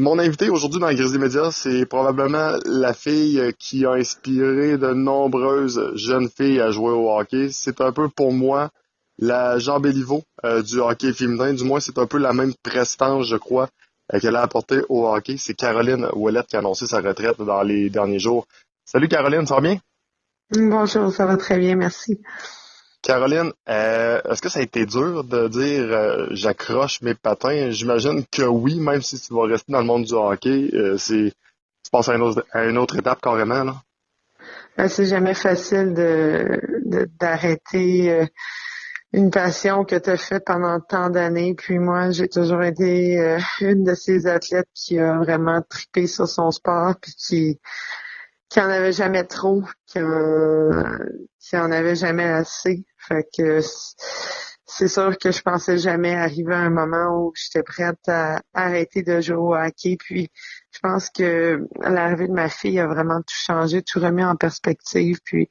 Mon invité aujourd'hui dans Grizzly Media, c'est probablement la fille qui a inspiré de nombreuses jeunes filles à jouer au hockey. C'est un peu pour moi la Jean Béliveau du hockey féminin. Du moins, c'est un peu la même prestance, je crois, qu'elle a apporté au hockey. C'est Caroline Ouellette qui a annoncé sa retraite dans les derniers jours. Salut Caroline, ça va bien? Bonjour, ça va très bien, merci. Caroline, est-ce que ça a été dur de dire j'accroche mes patins? J'imagine que oui, même si tu vas rester dans le monde du hockey, tu passes à une autre étape carrément, là. C'est jamais facile d'arrêter une passion que tu as faite pendant tant d'années. Puis moi, j'ai toujours été une de ces athlètes qui a vraiment trippé sur son sport, puis qui en avait jamais trop, qui en avait jamais assez. Fait que c'est sûr que je pensais jamais arriver à un moment où j'étais prête à arrêter de jouer au hockey. Puis je pense que l'arrivée de ma fille a vraiment tout changé, tout remis en perspective. Puis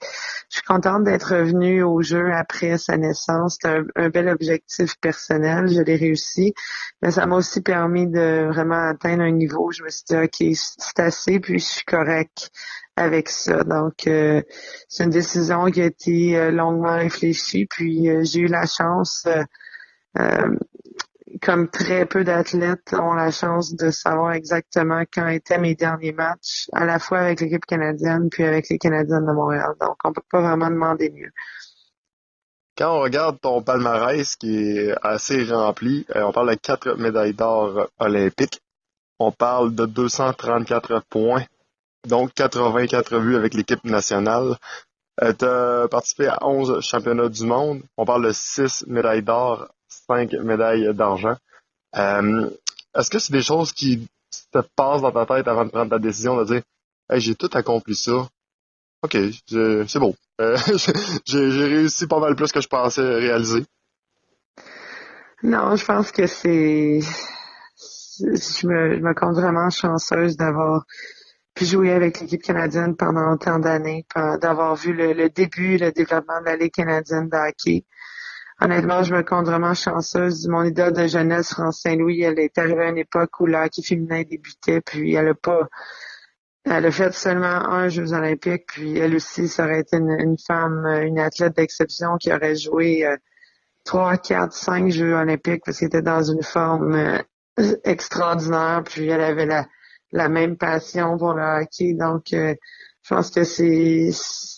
je suis contente d'être revenue au jeu après sa naissance. C'était un bel objectif personnel, je l'ai réussi. Mais ça m'a aussi permis de vraiment atteindre un niveau où je me suis dit, OK, c'est assez, puis je suis correcte avec ça. Donc, c'est une décision qui a été longuement réfléchie. Puis, j'ai eu la chance, euh, comme très peu d'athlètes ont la chance de savoir exactement quand étaient mes derniers matchs, à la fois avec l'équipe canadienne puis avec les Canadiennes de Montréal. Donc, on peut pas vraiment demander mieux. Quand on regarde ton palmarès qui est assez rempli, on parle de 4 médailles d'or olympiques, on parle de 234 points, donc 84 buts avec l'équipe nationale. Tu as participé à 11 championnats du monde. On parle de 6 médailles d'or, 5 médailles d'argent. Euh, Est-ce que c'est des choses qui te passent dans ta tête avant de prendre ta décision de dire hey, j'ai tout accompli ça. OK, c'est beau. J'ai réussi pas mal plus que je pensais réaliser. Non, je pense que je me compte vraiment chanceuse d'avoir pu jouer avec l'équipe canadienne pendant autant d'années, d'avoir vu le début, le développement de la Ligue canadienne de hockey. Honnêtement, je me compte vraiment chanceuse. Mon idole de jeunesse, France Saint-Louis, elle est arrivée à une époque où le hockey féminin débutait, puis elle a fait seulement un Jeux olympiques, puis elle aussi, ça aurait été une femme, une athlète d'exception qui aurait joué 3, 4, 5 Jeux olympiques parce qu'elle était dans une forme extraordinaire, puis elle avait la même passion pour le hockey. Donc, je pense que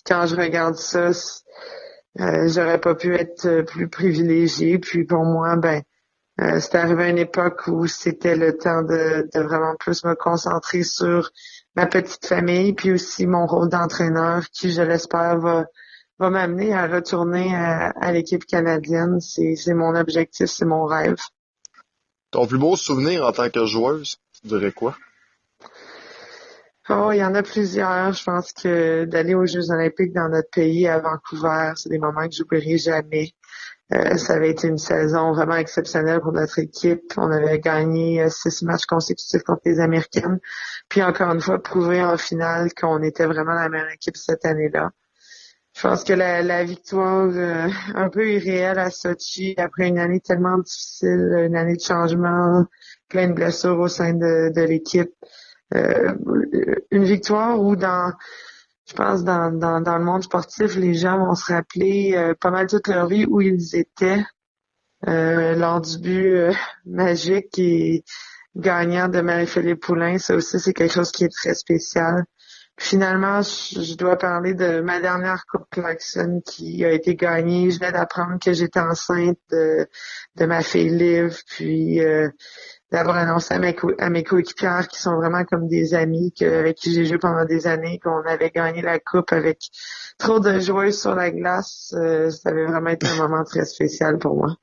quand je regarde ça, j'aurais pas pu être plus privilégiée. Puis pour moi, c'est arrivé à une époque où c'était le temps de vraiment plus me concentrer sur ma petite famille, puis aussi mon rôle d'entraîneur, qui, je l'espère, va m'amener à retourner à l'équipe canadienne. C'est mon objectif, c'est mon rêve. Ton plus beau souvenir en tant que joueuse, tu dirais quoi? Oh, il y en a plusieurs. Je pense que d'aller aux Jeux olympiques dans notre pays, à Vancouver, c'est des moments que j'oublierai jamais. Ça avait été une saison vraiment exceptionnelle pour notre équipe. On avait gagné 6 matchs consécutifs contre les Américaines. Puis encore une fois, prouvé en finale qu'on était vraiment la meilleure équipe cette année-là. Je pense que la victoire un peu irréelle à Sochi, après une année tellement difficile, une année de changement, plein de blessures au sein de l'équipe. Euh, une victoire où je pense dans le monde sportif, les gens vont se rappeler pas mal toute leur vie où ils étaient lors du but magique et gagnant de Marie-Philippe Poulin. Ça aussi, c'est quelque chose qui est très spécial. Finalement, je dois parler de ma dernière Coupe Clarkson qui a été gagnée. Je venais d'apprendre que j'étais enceinte de ma fille Liv, puis d'avoir annoncé à mes coéquipières qui sont vraiment comme des amis avec qui j'ai joué pendant des années, qu'on avait gagné la Coupe avec trop de joueuses sur la glace. Ça avait vraiment été un moment très spécial pour moi.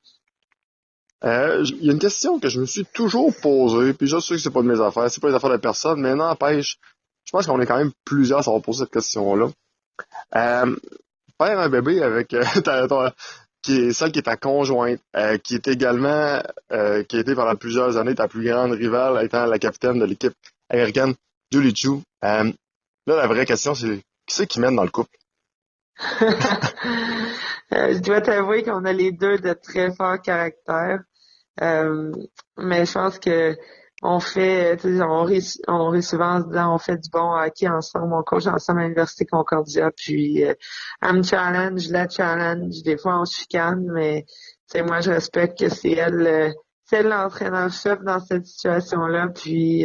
Il y a une question que je me suis toujours posée, puis je sais que c'est pas de mes affaires, c'est pas les affaires de personne, mais n'empêche, je pense qu'on est quand même plusieurs à s'avoir posé cette question-là. Euh, Faire un bébé avec qui est celle qui est ta conjointe, qui est également, qui a été pendant plusieurs années ta plus grande rivale, étant la capitaine de l'équipe américaine, Julie Chu. Là, la vraie question, c'est qui c'est qui mène dans le couple? Je dois t'avouer qu'on a les deux de très forts caractères. Euh, mais je pense que on rit souvent en se disant on fait du bon hockey ensemble, on coach ensemble à l'Université Concordia, puis elle me challenge, je la challenge, des fois on se chicane, mais moi je respecte que c'est elle l'entraîneur-chef dans cette situation-là, puis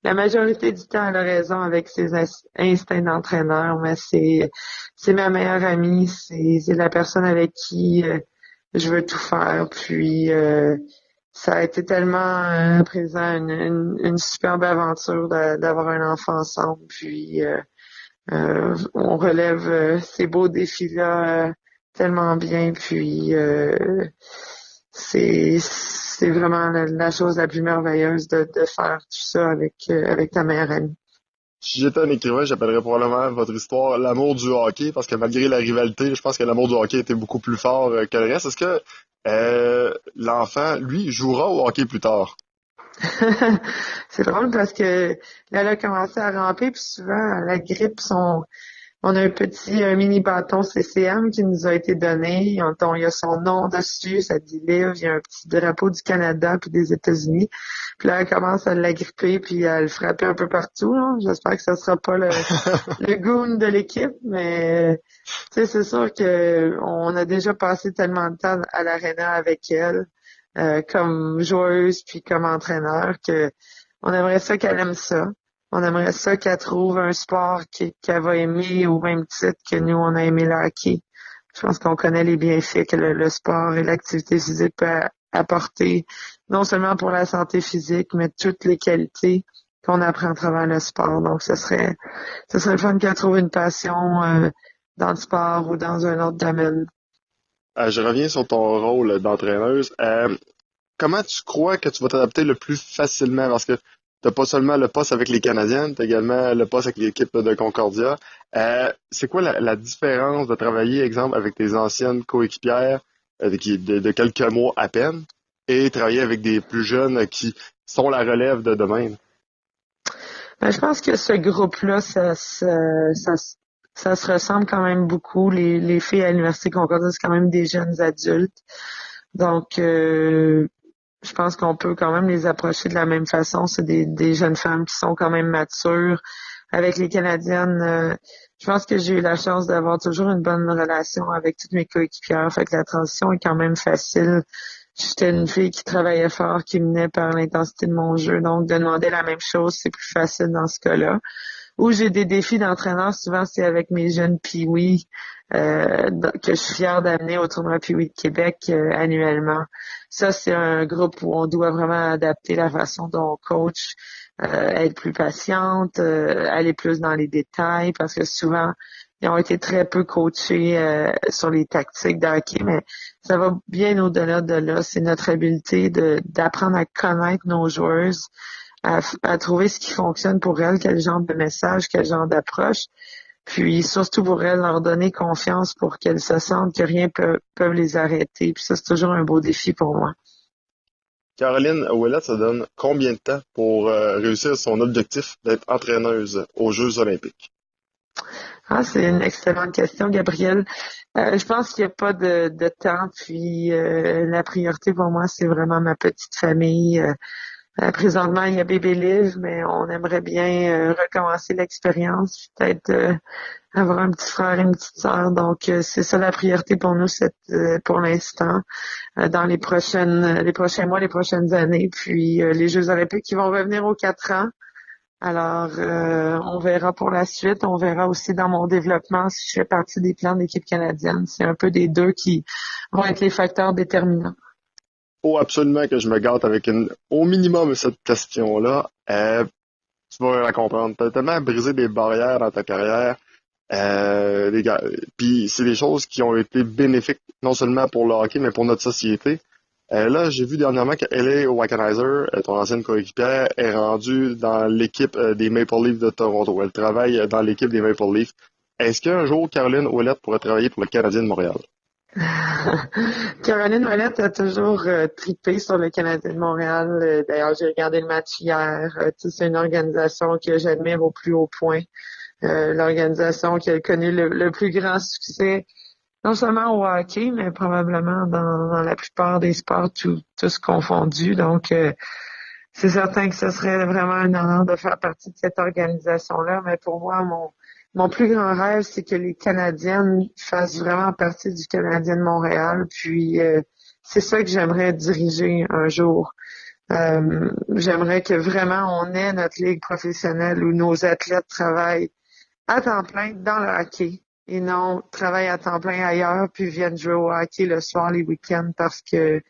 la majorité du temps elle a raison avec ses instincts d'entraîneur, mais c'est ma meilleure amie, c'est la personne avec qui je veux tout faire, puis ça a été tellement présent, une superbe aventure d'avoir un enfant ensemble. Puis on relève ces beaux défis-là tellement bien. Puis c'est vraiment la chose la plus merveilleuse de faire tout ça avec ta meilleure amie. Si j'étais un écrivain, j'appellerais probablement votre histoire l'amour du hockey, parce que malgré la rivalité, je pense que l'amour du hockey était beaucoup plus fort que le reste. Est-ce que l'enfant, lui, jouera au hockey plus tard? C'est drôle parce que là, elle a commencé à ramper, puis souvent, la grippe, on a un mini bâton CCM qui nous a été donné, dont il y a son nom dessus, ça dit livre, il y a un petit drapeau du Canada puis des États-Unis. Puis là, elle commence à l'agripper puis à le frapper un peu partout, là. J'espère que ça sera pas le goon de l'équipe, mais c'est sûr que on a déjà passé tellement de temps à l'aréna avec elle, comme joueuse puis comme entraîneur, que on aimerait ça qu'elle aime ça. On aimerait ça qu'elle trouve un sport qu'elle va aimer au même titre que nous, on a aimé le hockey. Je pense qu'on connaît les bienfaits que le sport et l'activité physique peut apporter, non seulement pour la santé physique, mais toutes les qualités qu'on apprend à travers le sport. Donc, ce serait le fun qu'elle trouve une passion dans le sport ou dans un autre domaine. Je reviens sur ton rôle d'entraîneuse. Comment tu crois que tu vas t'adapter le plus facilement? Parce que t'as pas seulement le poste avec les Canadiennes, t'as également le poste avec l'équipe de Concordia. C'est quoi la différence de travailler, exemple, avec tes anciennes coéquipières de quelques mois à peine et travailler avec des plus jeunes qui sont la relève de demain? Ben, je pense que ce groupe-là, ça se ressemble quand même beaucoup. Les filles à l'Université Concordia, c'est quand même des jeunes adultes. Donc, je pense qu'on peut quand même les approcher de la même façon. C'est des jeunes femmes qui sont quand même matures. Avec les Canadiennes, je pense que j'ai eu la chance d'avoir toujours une bonne relation avec toutes mes coéquipières. Fait que la transition est quand même facile. J'étais une fille qui travaillait fort, qui menait par l'intensité de mon jeu. Donc, de demander la même chose, c'est plus facile dans ce cas-là. Où j'ai des défis d'entraîneur, souvent c'est avec mes jeunes Pee-Wee que je suis fière d'amener au tournoi Pee-Wee de Québec annuellement. Ça, c'est un groupe où on doit vraiment adapter la façon dont on coach, être plus patiente, aller plus dans les détails, parce que souvent, ils ont été très peu coachés sur les tactiques de hockey, mais ça va bien au-delà de là. C'est notre habileté d'apprendre à connaître nos joueuses, à trouver ce qui fonctionne pour elles, quel genre de message, quel genre d'approche. Puis surtout pour elles, leur donner confiance pour qu'elles se sentent que rien peut les arrêter. Puis ça, c'est toujours un beau défi pour moi. Caroline Ouellet, ça donne combien de temps pour réussir son objectif d'être entraîneuse aux Jeux olympiques? Ah, c'est une excellente question, Gabrielle. Je pense qu'il n'y a pas de temps. Puis la priorité pour moi, c'est vraiment ma petite famille. Présentement, il y a bébé Liv, mais on aimerait bien recommencer l'expérience, peut-être avoir un petit frère et une petite sœur. Donc, c'est ça la priorité pour nous pour l'instant, dans les prochains mois, les prochaines années. Puis les Jeux olympiques qui vont revenir aux 4 ans. Alors, on verra pour la suite. On verra aussi dans mon développement si je fais partie des plans d'équipe canadienne. C'est un peu des deux qui vont être les facteurs déterminants. Faut absolument que je me gâte avec au minimum cette question-là. Tu vas la comprendre. Tu as tellement brisé des barrières dans ta carrière. Puis c'est des choses qui ont été bénéfiques non seulement pour le hockey, mais pour notre société. Là, j'ai vu dernièrement que L.A. Wackenheiser, ton ancienne coéquipière, est rendue dans l'équipe des Maple Leafs de Toronto. Elle travaille dans l'équipe des Maple Leafs. Est-ce qu'un jour, Caroline Ouellette pourrait travailler pour le Canadien de Montréal? Caroline Ouellette a toujours tripé sur le Canadien de Montréal. D'ailleurs, j'ai regardé le match hier. C'est une organisation que j'admire au plus haut point. L'organisation qui a connu le plus grand succès, non seulement au hockey, mais probablement dans la plupart des sports, tous confondus. Donc, C'est certain que ce serait vraiment un honneur de faire partie de cette organisation-là, mais pour moi, mon plus grand rêve, c'est que les Canadiennes fassent vraiment partie du Canadien de Montréal. Puis c'est ça que j'aimerais diriger un jour. J'aimerais que vraiment on ait notre ligue professionnelle où nos athlètes travaillent à temps plein dans le hockey et non travaillent à temps plein ailleurs puis viennent jouer au hockey le soir, les week-ends parce que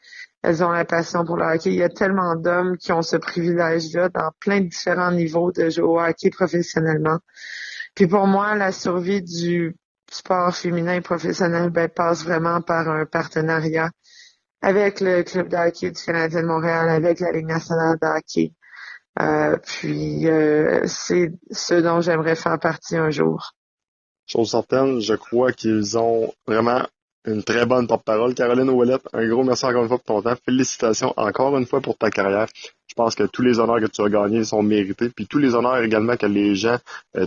elles ont la passion pour le hockey. Il y a tellement d'hommes qui ont ce privilège-là dans plein de différents niveaux de jouer au hockey professionnellement. Puis pour moi, la survie du sport féminin professionnel passe vraiment par un partenariat avec le club de hockey du Canadien de Montréal, avec la Ligue nationale de hockey. C'est ce dont j'aimerais faire partie un jour. Chose certaine, je crois qu'ils ont vraiment une très bonne porte-parole. Caroline Ouellette, un gros merci encore une fois pour ton temps. Félicitations encore une fois pour ta carrière. Je pense que tous les honneurs que tu as gagnés sont mérités. Puis tous les honneurs également que les gens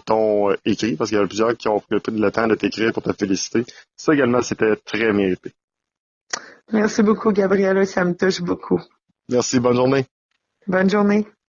t'ont écrit, parce qu'il y a plusieurs qui ont pris le temps de t'écrire pour te féliciter. Ça également, c'était très mérité. Merci beaucoup, Gabriella. Ça me touche beaucoup. Merci, bonne journée. Bonne journée.